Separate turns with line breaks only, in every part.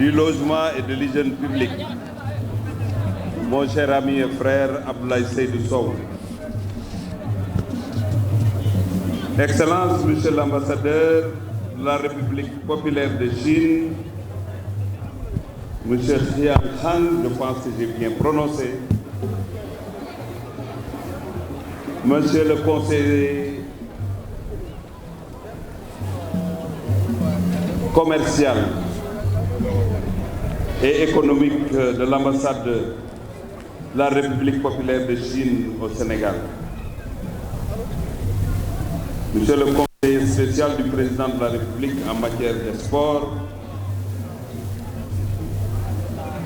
du logement et de l'hygiène publique, mon cher ami et frère Abdoulaye Seydou Sow. Excellence, Monsieur l'ambassadeur de la République populaire de Chine, Monsieur Xian Han, je pense que j'ai bien prononcé, Monsieur le conseiller commercial et économique de l'ambassade de la République populaire de Chine au Sénégal, Monsieur le conseiller spécial du président de la République en matière de sport,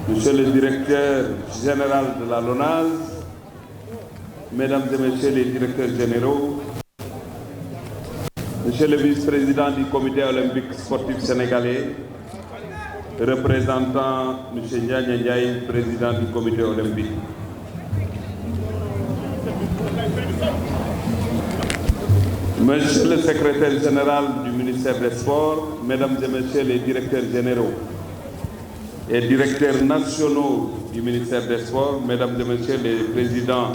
Monsieur le directeur général de la LONASE, Mesdames et Messieurs les directeurs généraux, Monsieur le vice-président du comité olympique sportif sénégalais, représentant M. Ndiaye Ndiaye, président du comité olympique. Monsieur le secrétaire général du ministère des Sports, Mesdames et Messieurs les directeurs généraux et directeurs nationaux du ministère des Sports, Mesdames et Messieurs les présidents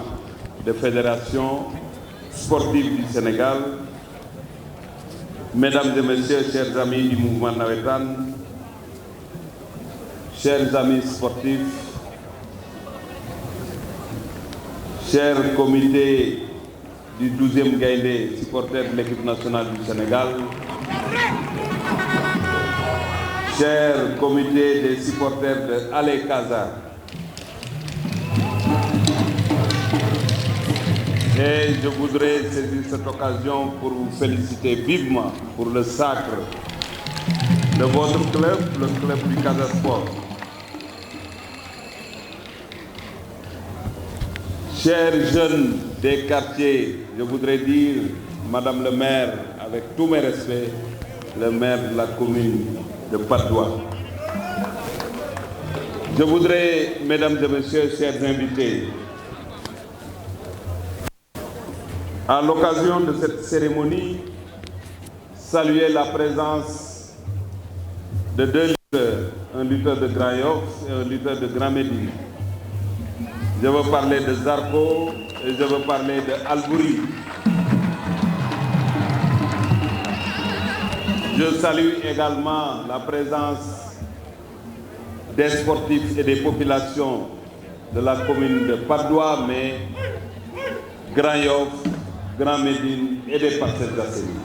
de fédérations sportives du Sénégal, Mesdames et Messieurs, chers amis du mouvement Nawetan, chers amis sportifs, chers comités du 12e Gaïndé, supporters de l'équipe nationale du Sénégal, chers comités des supporters de Ale Casa, et je voudrais saisir cette occasion pour vous féliciter vivement pour le sacre de votre club, le club du Casa Sport. Chers jeunes des quartiers, je voudrais dire, Madame le maire, avec tous mes respects, le maire de la commune de Patte d'Oie. Je voudrais, Mesdames et Messieurs, chers invités, à l'occasion de cette cérémonie, saluer la présence de deux lutteurs, un lutteur de Grand Yoff et un lutteur de Grand Médine. Je veux parler de Zarko et je veux parler de Albouri. Je salue également la présence des sportifs et des populations de la commune de Patte d'Oie, mais Grand Yoff, Grand Médine et des Parcelles Assainies.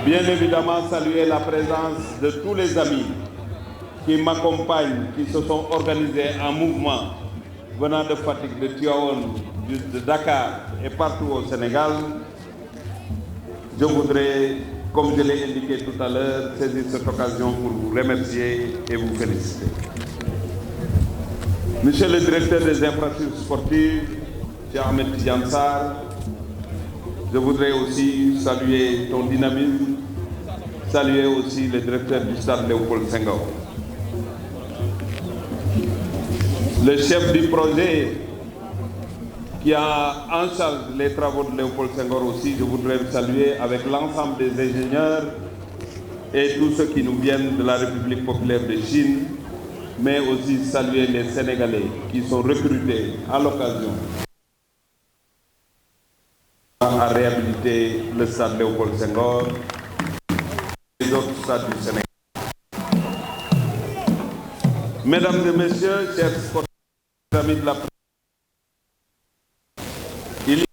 Bien évidemment, saluer la présence de tous les amis qui m'accompagnent, qui se sont organisés en mouvement venant de Fatick, de Tivaouane, de Dakar et partout au Sénégal. Je voudrais, comme je l'ai indiqué tout à l'heure, saisir cette occasion pour vous remercier et vous féliciter. Monsieur le directeur des infrastructures sportives, M. Ahmed Tidiane Sarr, je voudrais aussi saluer ton dynamisme, saluer aussi le directeur du stade Léopold Senghor. Le chef du projet qui a en charge les travaux de Léopold Senghor aussi, je voudrais le saluer avec l'ensemble des ingénieurs et tous ceux qui nous viennent de la République populaire de Chine, mais aussi saluer les Sénégalais qui sont recrutés à l'occasion à réhabiliter le stade Léopold Senghor et les autres stades du Sénégal. Mesdames et Messieurs, chers sportifs, amis de la presse, il y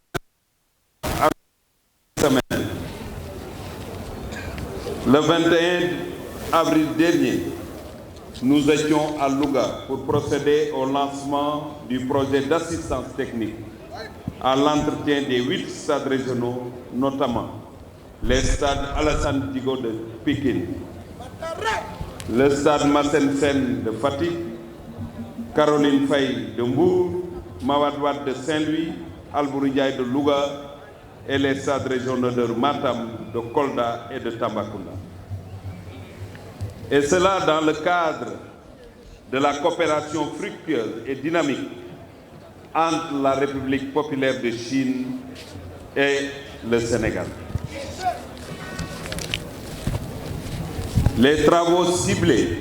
a une semaine, le 21 avril dernier, nous étions à Louga pour procéder au lancement du projet d'assistance technique à l'entretien des 8 stades régionaux, notamment les stades Alassane Djigo de Pikine, le stade Massène Sène de Fatick, Caroline Faye de Mbour, Mawade Wade de Saint-Louis, Albouri Ndiaye de Louga et les stades régionaux de Matam, de Kolda et de Tambacounda. Et cela dans le cadre de la coopération fructueuse et dynamique entre la République populaire de Chine et le Sénégal. Les travaux ciblés,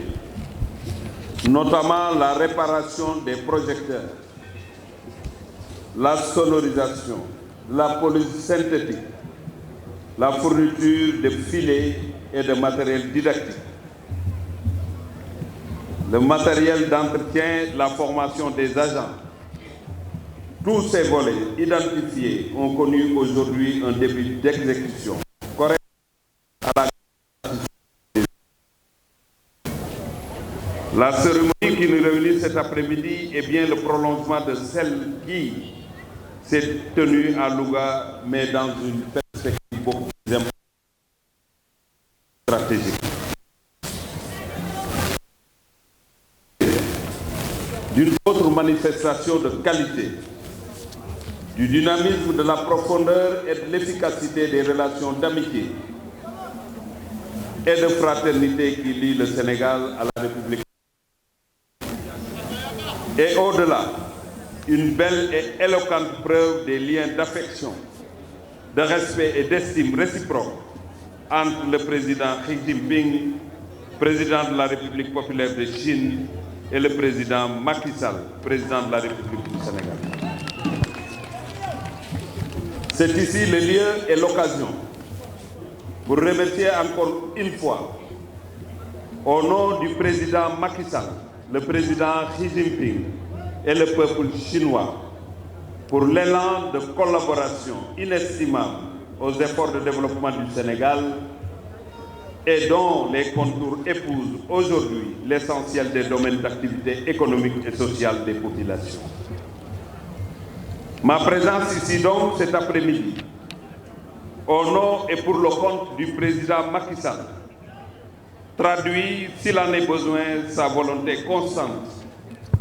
notamment la réparation des projecteurs, la sonorisation, la police synthétique, la fourniture de filets et de matériel didactique, le matériel d'entretien, la formation des agents. Tous ces volets identifiés ont connu aujourd'hui un début d'exécution correct à la cérémonie qui nous réunit cet après-midi est bien le prolongement de celle qui s'est tenue à Louga, mais dans une perspective beaucoup plus importante stratégique. D'une autre manifestation de qualité, du dynamisme, de la profondeur et de l'efficacité des relations d'amitié et de fraternité qui lient le Sénégal à la République. Et au-delà, une belle et éloquente preuve des liens d'affection, de respect et d'estime réciproque entre le président Xi Jinping, président de la République populaire de Chine, et le président Macky Sall, président de la République du Sénégal. C'est ici le lieu et l'occasion pour remercier encore une fois, au nom du président Macky Sall, le président Xi Jinping et le peuple chinois, pour l'élan de collaboration inestimable aux efforts de développement du Sénégal et dont les contours épousent aujourd'hui l'essentiel des domaines d'activité économique et sociale des populations. Ma présence ici donc cet après-midi, au nom et pour le compte du président Macky Sall, traduit, s'il en est besoin, sa volonté constante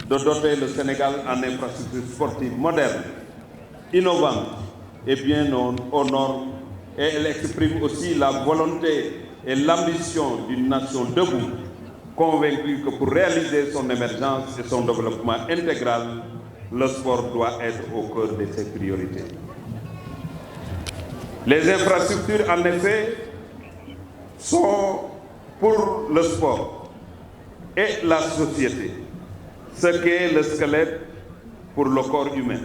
de doter le Sénégal en infrastructures sportives modernes, innovantes et bien aux normes, et elle exprime aussi la volonté et l'ambition d'une nation debout, convaincue que pour réaliser son émergence et son développement intégral, le sport doit être au cœur de ses priorités. Les infrastructures, en effet, sont pour le sport et la société ce qu'est le squelette pour le corps humain.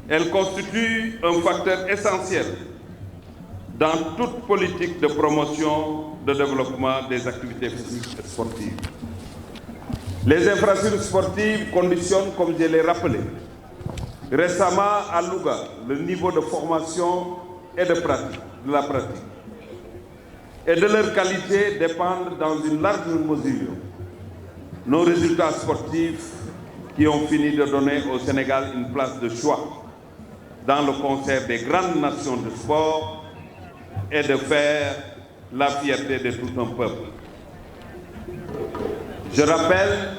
Elles constituent un facteur essentiel dans toute politique de promotion, de développement des activités physiques et sportives. Les infrastructures sportives conditionnent, comme je l'ai rappelé, récemment à Louga, le niveau de formation et de la pratique. Et de leur qualité dépendent dans une large mesure nos résultats sportifs qui ont fini de donner au Sénégal une place de choix dans le concert des grandes nations de sport et de faire la fierté de tout un peuple. Je rappelle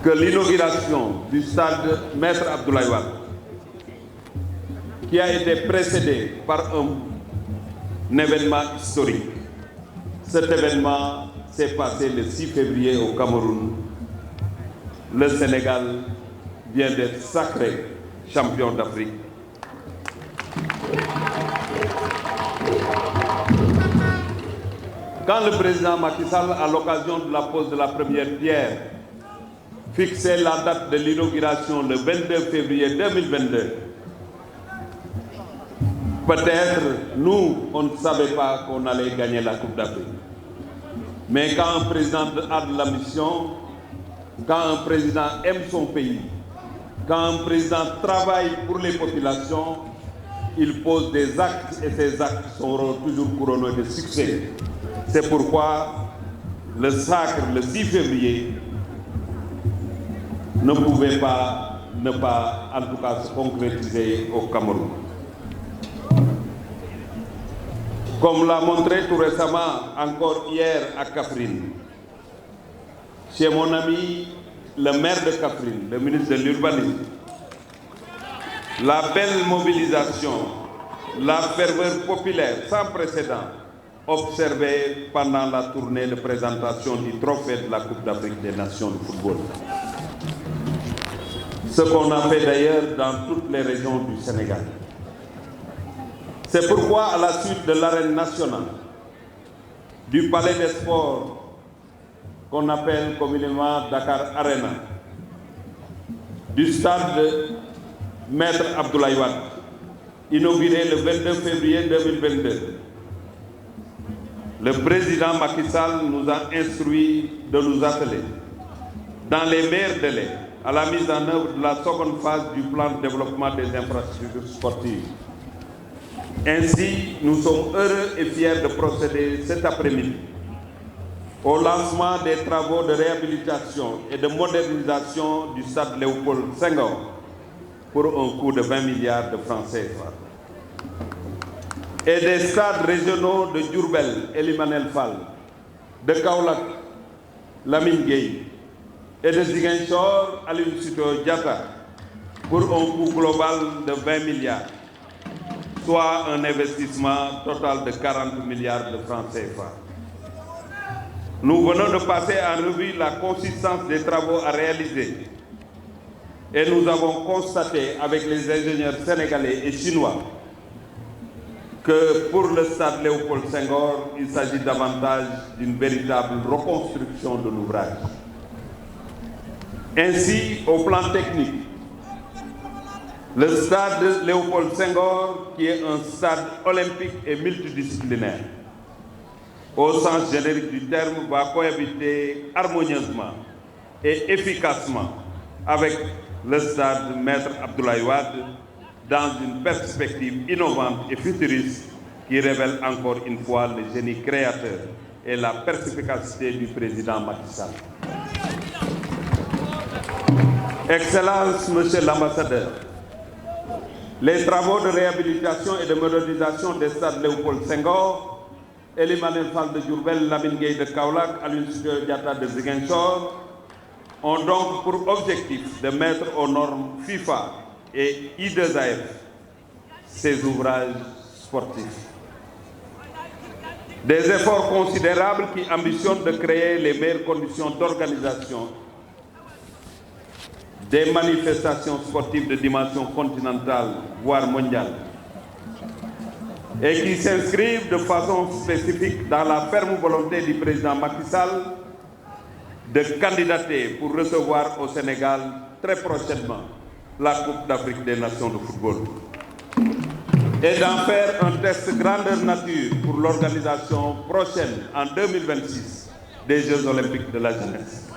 que l'inauguration du stade Maître Abdoulaye Wade, qui a été précédé par un événement historique, cet événement s'est passé le 6 février au Cameroun. Le Sénégal vient d'être sacré champion d'Afrique. Quand le président Macky Sall, à l'occasion de la pose de la première pierre, fixait la date de l'inauguration le 22 février 2022, peut-être nous, on ne savait pas qu'on allait gagner la Coupe d'Afrique. Mais quand un président a de l'ambition, quand un président aime son pays, quand un président travaille pour les populations, il pose des actes et ces actes seront toujours couronnés de succès. C'est pourquoi le sacre, le 6 février, ne pouvait pas ne pas, en tout cas, se concrétiser au Cameroun. Comme l'a montré tout récemment, encore hier à Kaffrine, chez mon ami le maire de Kaffrine, le ministre de l'Urbanisme, la belle mobilisation, la ferveur populaire sans précédent observée pendant la tournée de présentation du trophée de la Coupe d'Afrique des Nations de football. Ce qu'on a fait d'ailleurs dans toutes les régions du Sénégal. C'est pourquoi, à la suite de l'arène nationale, du Palais des Sports, qu'on appelle communément Dakar Arena, du stade Maître Abdoulaye Wade, inauguré le 22 février 2022. Le président Macky Sall nous a instruit de nous atteler, dans les meilleurs délais, à la mise en œuvre de la seconde phase du plan de développement des infrastructures sportives. Ainsi, nous sommes heureux et fiers de procéder cet après-midi au lancement des travaux de réhabilitation et de modernisation du stade Léopold Senghor pour un coût de 20 milliards de francs CFA. Et des stades régionaux de Diourbel, Elimanel Fall, de Kaolack, Lamine Gueye, et de Ziguinchor, Aline Sitoé Diatta, pour un coût global de 20 milliards, soit un investissement total de 40 milliards de francs CFA. Nous venons de passer en revue la consistance des travaux à réaliser et nous avons constaté avec les ingénieurs sénégalais et chinois que pour le stade Léopold Senghor, il s'agit davantage d'une véritable reconstruction de l'ouvrage. Ainsi, au plan technique, le stade Léopold Senghor, qui est un stade olympique et multidisciplinaire, au sens générique du terme, va cohabiter harmonieusement et efficacement avec le stade Maître Abdoulaye Wade dans une perspective innovante et futuriste qui révèle encore une fois le génie créateur et la perspicacité du président Macky Sall. Excellence, Monsieur l'ambassadeur, les travaux de réhabilitation et de modernisation des stades Léopold Senghor, Elimanel Fall de Diourbel, Lamine Gueye de Kaolack, Aline Sitoé Diatta de Ziguinchor ont donc pour objectif de mettre aux normes FIFA et I2AF ces ouvrages sportifs. Des efforts considérables qui ambitionnent de créer les meilleures conditions d'organisation des manifestations sportives de dimension continentale, voire mondiale, et qui s'inscrivent de façon spécifique dans la ferme volonté du président Macky Sall de candidater pour recevoir au Sénégal très prochainement la Coupe d'Afrique des Nations de football et d'en faire un test grandeur nature pour l'organisation prochaine en 2026 des Jeux olympiques de la jeunesse.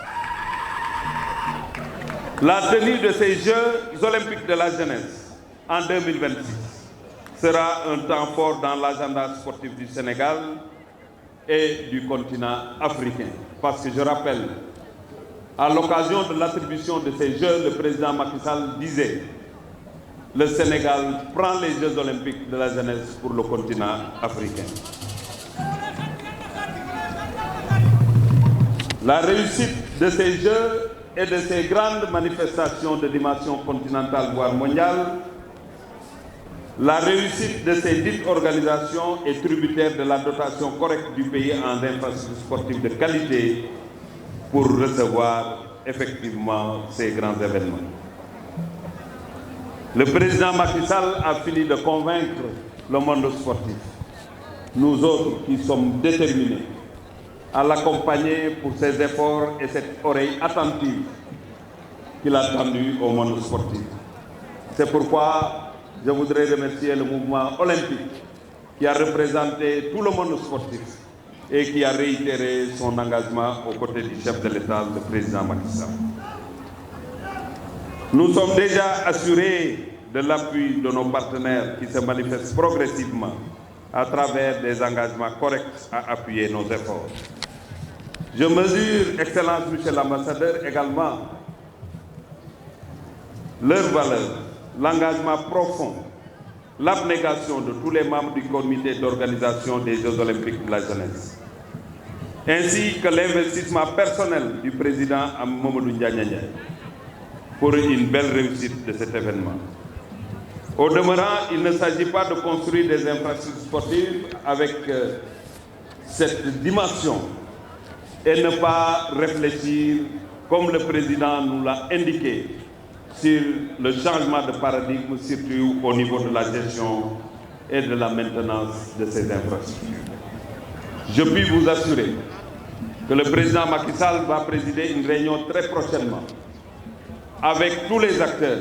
La tenue de ces Jeux olympiques de la jeunesse en 2026 sera un temps fort dans l'agenda sportif du Sénégal et du continent africain. Parce que je rappelle, à l'occasion de l'attribution de ces Jeux, le président Macky Sall disait « Le Sénégal prend les Jeux olympiques de la jeunesse pour le continent africain ». La réussite de ces Jeux et de ces grandes manifestations de dimension continentale voire mondiale, la réussite de ces dites organisations est tributaire de la dotation correcte du pays en infrastructures sportives de qualité pour recevoir effectivement ces grands événements. Le président Macky Sall a fini de convaincre le monde sportif. Nous autres qui sommes déterminés à l'accompagner pour ses efforts et cette oreille attentive qu'il a tendue au monde sportif. C'est pourquoi je voudrais remercier le mouvement olympique qui a représenté tout le monde sportif et qui a réitéré son engagement aux côtés du chef de l'État, le président Macky Sall. Nous sommes déjà assurés de l'appui de nos partenaires qui se manifestent progressivement à travers des engagements corrects à appuyer nos efforts. Je mesure, Excellence Monsieur l'ambassadeur, également leur valeur, l'engagement profond, l'abnégation de tous les membres du comité d'organisation des Jeux olympiques de la jeunesse, ainsi que l'investissement personnel du président Mamadou Ndiaye pour une belle réussite de cet événement. Au demeurant, il ne s'agit pas de construire des infrastructures sportives avec cette dimension et ne pas réfléchir, comme le président nous l'a indiqué, sur le changement de paradigme, surtout au niveau de la gestion et de la maintenance de ces infrastructures. Je puis vous assurer que le président Macky Sall va présider une réunion très prochainement avec tous les acteurs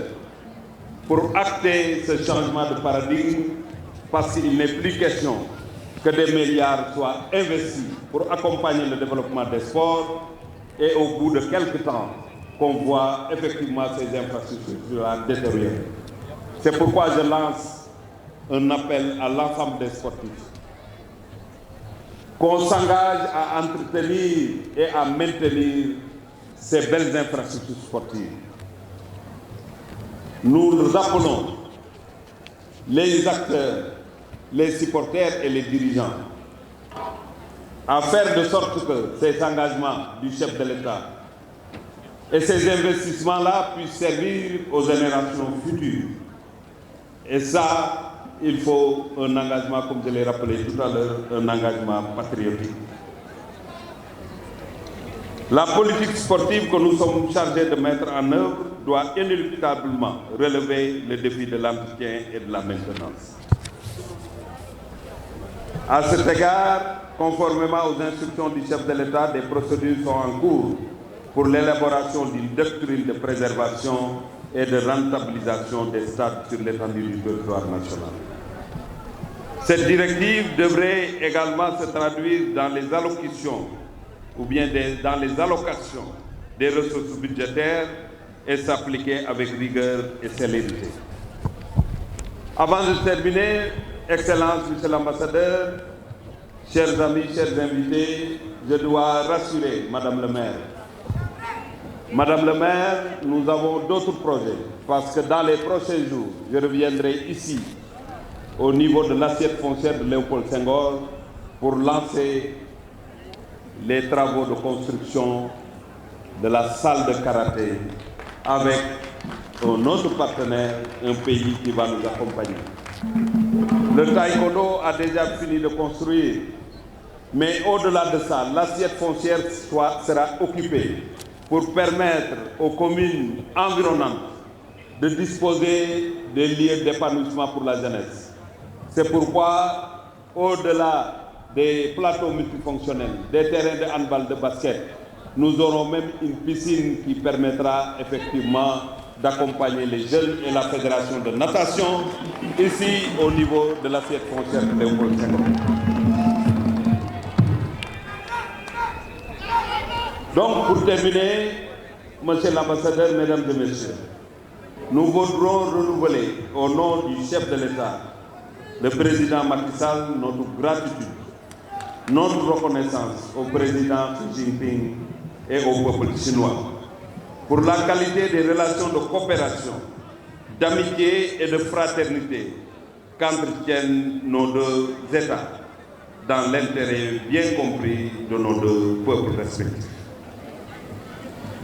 pour acter ce changement de paradigme, parce qu'il n'est plus question que des milliards soient investis pour accompagner le développement des sports et au bout de quelques temps qu'on voit effectivement ces infrastructures détériorer. C'est pourquoi je lance un appel à l'ensemble des sportifs qu'on s'engage à entretenir et à maintenir ces belles infrastructures sportives. Nous appelons les acteurs, les supporters et les dirigeants à faire de sorte que ces engagements du chef de l'État et ces investissements-là puissent servir aux générations futures. Et ça, il faut un engagement, comme je l'ai rappelé tout à l'heure, un engagement patriotique. La politique sportive que nous sommes chargés de mettre en œuvre doit inéluctablement relever le défi de l'entretien et de la maintenance. À cet égard, conformément aux instructions du chef de l'État, des procédures sont en cours pour l'élaboration d'une doctrine de préservation et de rentabilisation des stades sur l'étendue du territoire national. Cette directive devrait également se traduire dans les allocutions ou bien dans les allocations des ressources budgétaires et s'appliquer avec rigueur et célérité. Avant de terminer, Excellence, Monsieur l'Ambassadeur, chers amis, chers invités, je dois rassurer Madame le maire. Madame le maire, nous avons d'autres projets parce que dans les prochains jours, je reviendrai ici au niveau de l'assiette foncière de Léopold Senghor pour lancer les travaux de construction de la salle de karaté avec un autre partenaire, un pays qui va nous accompagner. Le taekwondo a déjà fini de construire, mais au-delà de ça, l'assiette foncière sera occupée pour permettre aux communes environnantes de disposer des lieux d'épanouissement pour la jeunesse. C'est pourquoi, au-delà des plateaux multifonctionnels, des terrains de handball, de basket, nous aurons même une piscine qui permettra effectivement d'accompagner les jeunes et la fédération de natation ici au niveau de l'assiette foncière de Léopold Senghor. Donc pour terminer, Monsieur l'Ambassadeur, Mesdames et Messieurs, nous voudrons renouveler au nom du chef de l'État, le président Macky Sall, notre gratitude, notre reconnaissance au président Xi Jinping et au peuple chinois pour la qualité des relations de coopération, d'amitié et de fraternité qu'entretiennent nos deux États dans l'intérêt bien compris de nos deux peuples respectifs.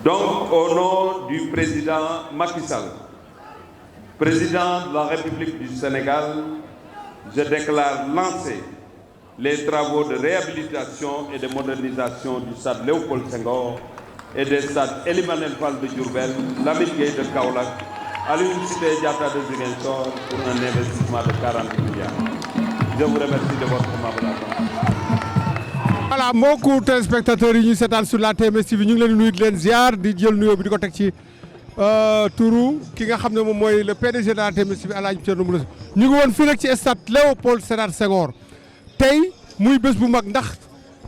Donc, au nom du président Macky Sall, président de la République du Sénégal, je déclare lancer les travaux de réhabilitation et de modernisation du stade Léopold Senghor et des stades Elimanel Fall de Diourbel, Lamine Gueye de Kaolack, Aline Sitoé Diatta de Ziguinchor pour un investissement de 40 milliards. Je vous remercie de votre aimable attention.
Voilà mbokku téléspectateurs yi ñu seetaan sur la TMS TV ñu ngi leen di nuyu di leen ziar di jël nuyoo bi di ko teg ci turu ki nga xam ne moom mooy le PDG de la TMS TV Alaaji Thierno Moule Sow ñu ngi woon fii nag ci stade Léopold Sédar Senghor tey muy bés bu mag ndax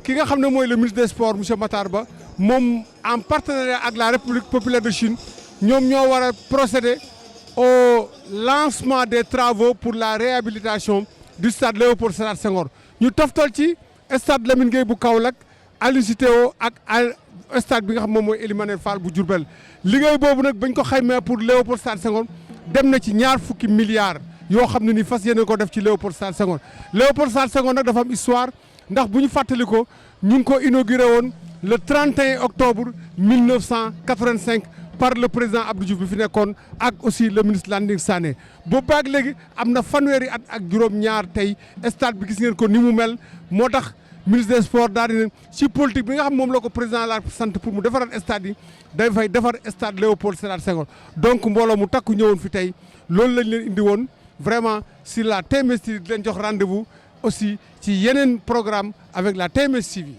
ki nga xam ne mooy le ministre des sports monsieur Matar Ba moom en partenariat ak la République populaire de Chine ñoom ñoo war a procéder au lancement des travaux pour la réhabilitation du stade Léopold Sédar Senghor ñu toftal ci stade Lamine Gueye bu Kaolack Aline Sitoé ak stade bi nga xam moom mooy Elimanel Fall bu Diourbel liggéey boobu nag bañ ko xaymee pour Léopold Sédar Senghor dem na ci ñaar fukki milliards yoo xam ne ni fas yéene ko def ci Léopold Sédar Senghor Léopold Sédar Senghor nag dafa am histoire ndax bu ñu fàttali ko ñu ngi ko inauguré woon le 31 octobre 1985 par le président Abdou Diouf bi fi nekkoon ak aussi le ministre Landing Sané boobu baag léegi am na fanweeri at ak juróom-ñaar tey stade bi gis ngeen ko ni mu mel moo tax ministre des sports daal di ne ci politique bi nga xam moom la ko président la sant pour mu defaraat stade yi day fay defar stade Léopold Sédar Senghor donc mbooloo mu takku ñëwoon fi tey loolu lañ leen indi woon vraiment sur la TMS di leen jox rendez-vous aussi ci yeneen programme avec la TMS TV.